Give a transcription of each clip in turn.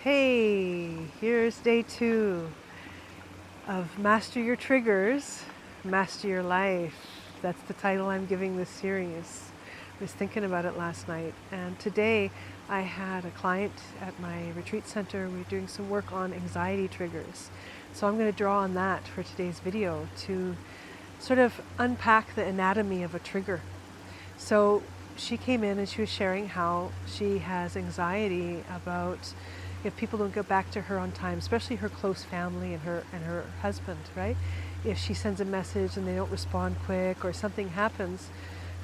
Hey, here's day 2 of Master Your Triggers, Master Your Life. That's the title I'm giving this series. I was thinking about it last night, and today I had a client at my retreat center. We're doing some work on anxiety triggers. So I'm going to draw on that for today's video to sort of unpack the anatomy of a trigger. So she came in and she was sharing how she has anxiety about if people don't get back to her on time, especially her close family and her husband, right? If she sends a message and they don't respond quick or something happens,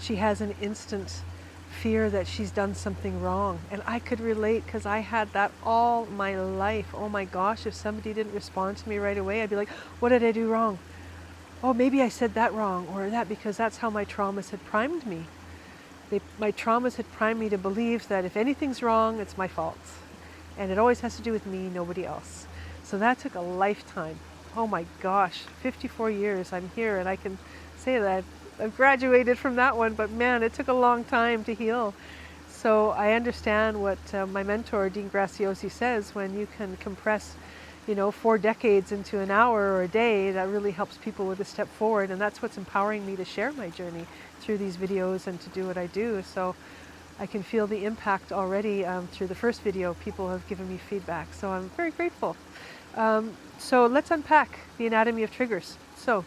she has an instant fear that she's done something wrong. And I could relate because I had that all my life. Oh my gosh, if somebody didn't respond to me right away, I'd be like, what did I do wrong? Oh, maybe I said that wrong or that, because that's how my traumas had primed me. My traumas had primed me to believe that if anything's wrong, it's my fault. And it always has to do with me, nobody else. So that took a lifetime. Oh my gosh, 54 years I'm here, and I can say that I've graduated from that one, but man, it took a long time to heal. So I understand what my mentor, Dean Graziosi, says: when you can compress 4 decades into an hour or a day, that really helps people with a step forward. And that's what's empowering me to share my journey through these videos and to do what I do. So I can feel the impact already through the first video. People have given me feedback, so I'm very grateful. So let's unpack the anatomy of triggers. So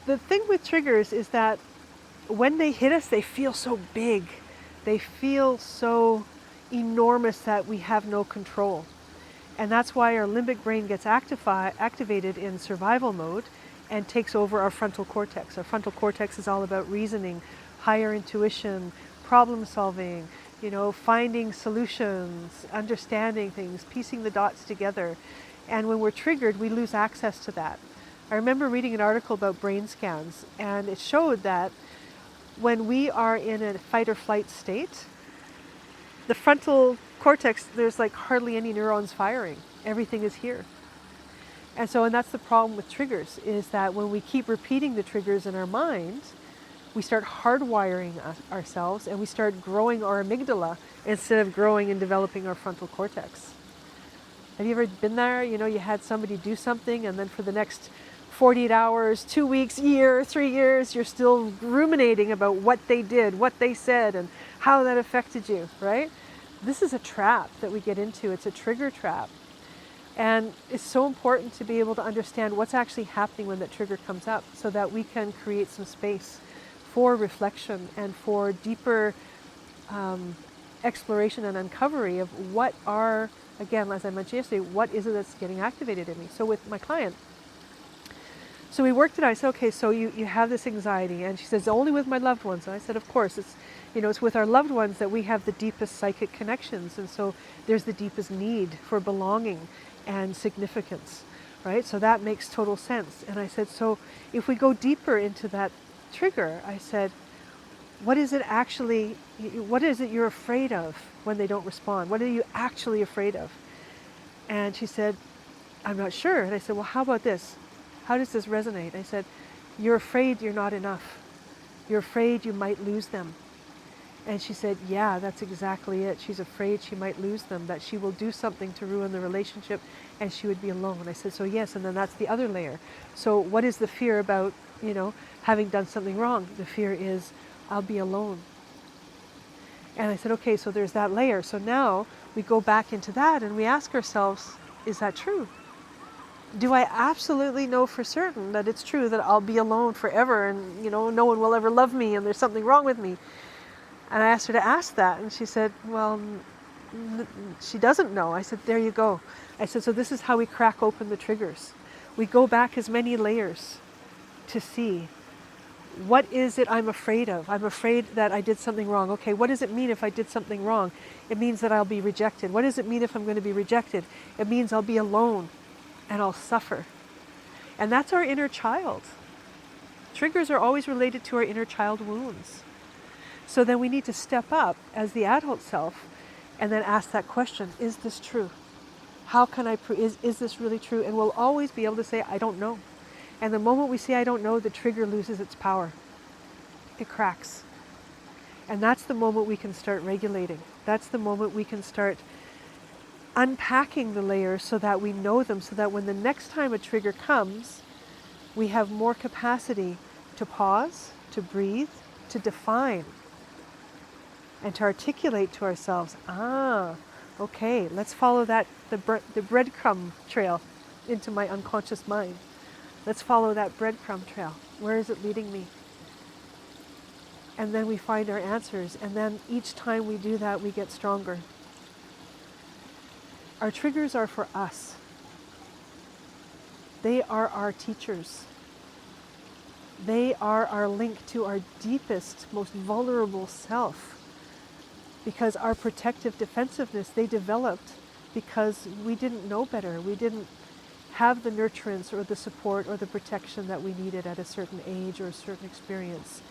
the thing with triggers is that when they hit us, they feel so big. They feel so enormous that we have no control. And that's why our limbic brain gets activated in survival mode and takes over our frontal cortex. Our frontal cortex is all about reasoning, higher intuition, problem solving, finding solutions, understanding things, piecing the dots together. And when we're triggered, we lose access to that. I remember reading an article about brain scans, and it showed that when we are in a fight or flight state, the frontal cortex, there's like hardly any neurons firing. Everything is here. And that's the problem with triggers, is that when we keep repeating the triggers in our mind, we start hardwiring ourselves, and we start growing our amygdala instead of growing and developing our frontal cortex. Have you ever been there? You had somebody do something, and then for the next 48 hours, 2 weeks, year, 3 years, you're still ruminating about what they did, what they said, and how that affected you, right? This is a trap that we get into. It's a trigger trap. And it's so important to be able to understand what's actually happening when that trigger comes up, so that we can create some space for reflection and for deeper exploration and uncovery of what are, again, as I mentioned yesterday, what is it that's getting activated in me. So with my client, so we worked it out. I said, okay, so you have this anxiety. And she says, only with my loved ones. And I said, of course, it's with our loved ones that we have the deepest psychic connections. And so there's the deepest need for belonging and significance, right? So that makes total sense. And I said, so if we go deeper into that trigger, I said, what is it you're afraid of when they don't respond? What are you actually afraid of? And she said, I'm not sure. And I said, well, how about this? How does this resonate? I said, you're afraid you're not enough. You're afraid you might lose them. And she said, yeah, that's exactly it. She's afraid she might lose them, that she will do something to ruin the relationship and she would be alone. And I said, so yes, and then that's the other layer. So what is the fear about, having done something wrong? The fear is, I'll be alone. And I said, okay, so there's that layer. So now we go back into that and we ask ourselves, is that true? Do I absolutely know for certain that it's true that I'll be alone forever and, no one will ever love me and there's something wrong with me? And I asked her to ask that, and she said, well, she doesn't know. I said, there you go. I said, so this is how we crack open the triggers. We go back as many layers to see, what is it I'm afraid of? I'm afraid that I did something wrong. Okay, what does it mean if I did something wrong? It means that I'll be rejected. What does it mean if I'm going to be rejected? It means I'll be alone and I'll suffer. And that's our inner child. Triggers are always related to our inner child wounds. So then we need to step up as the adult self and then ask that question, is this true? How can I prove, is this really true? And we'll always be able to say, I don't know. And the moment we say, I don't know, the trigger loses its power. It cracks. And that's the moment we can start regulating. That's the moment we can start unpacking the layers so that we know them, so that when the next time a trigger comes, we have more capacity to pause, to breathe, to define, and to articulate to ourselves, okay, let's follow that, the breadcrumb trail into my unconscious mind. Let's follow that breadcrumb trail. Where is it leading me? And then we find our answers. And then each time we do that, we get stronger. Our triggers are for us. They are our teachers. They are our link to our deepest, most vulnerable self. Because our protective defensiveness, they developed because we didn't know better. We didn't have the nurturance or the support or the protection that we needed at a certain age or a certain experience.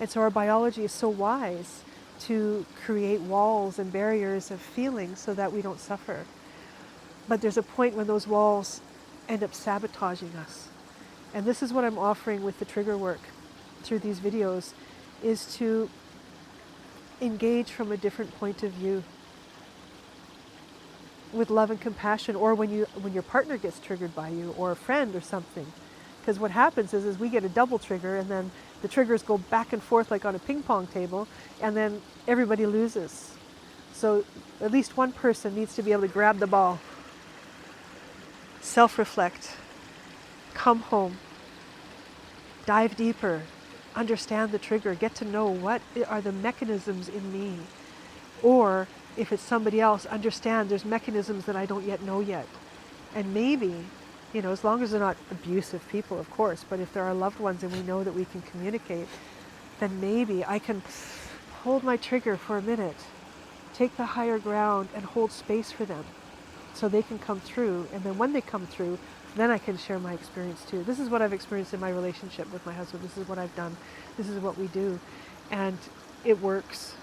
And so our biology is so wise to create walls and barriers of feeling so that we don't suffer. But there's a point when those walls end up sabotaging us. And this is what I'm offering with the trigger work through these videos, is to engage from a different point of view, with love and compassion, or when your partner gets triggered by you, or a friend or something. Because what happens is we get a double trigger, and then the triggers go back and forth like on a ping pong table, and then everybody loses. So at least one person needs to be able to grab the ball, self-reflect, come home, dive deeper, understand the trigger, get to know what are the mechanisms in me. Or if it's somebody else, understand there's mechanisms that I don't yet know yet. And maybe, as long as they're not abusive people, of course, but if there are loved ones and we know that we can communicate, then maybe I can hold my trigger for a minute, take the higher ground and hold space for them so they can come through. And then when they come through, then I can share my experience too. This is what I've experienced in my relationship with my husband. This is what I've done. This is what we do. And it works.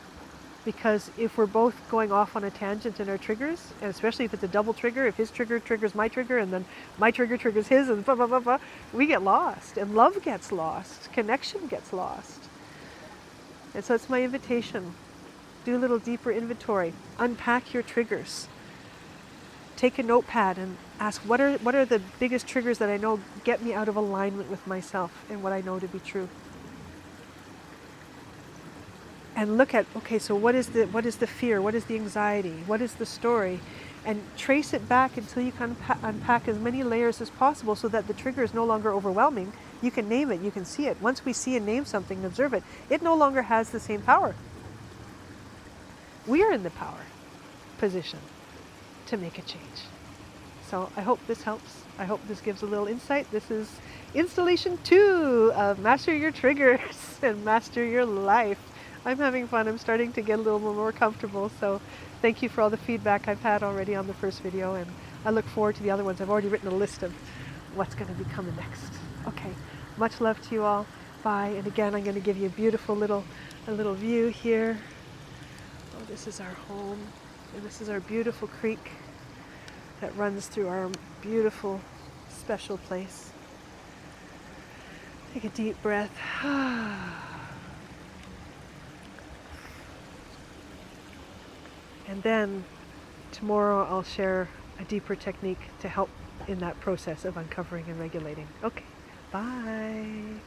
Because if we're both going off on a tangent in our triggers, and especially if it's a double trigger, if his trigger triggers my trigger, and then my trigger triggers his, and blah, blah, blah, blah, we get lost, and love gets lost, connection gets lost. And so it's my invitation. Do a little deeper inventory. Unpack your triggers. Take a notepad and ask, what are the biggest triggers that I know get me out of alignment with myself and what I know to be true? And look at, okay, so what is the fear? What is the anxiety? What is the story? And trace it back until you can unpack as many layers as possible so that the trigger is no longer overwhelming. You can name it, you can see it. Once we see and name something and observe it, it no longer has the same power. We are in the power position to make a change. So I hope this helps. I hope this gives a little insight. This is installation 2 of Master Your Triggers and Master Your Life. I'm having fun. I'm starting to get a little more comfortable. So thank you for all the feedback I've had already on the first video, and I look forward to the other ones. I've already written a list of what's going to be coming next. Okay, much love to you all. Bye. And again, I'm going to give you a beautiful little view here. Oh, this is our home, and this is our beautiful creek that runs through our beautiful, special place. Take a deep breath. And then tomorrow I'll share a deeper technique to help in that process of uncovering and regulating. Okay, bye.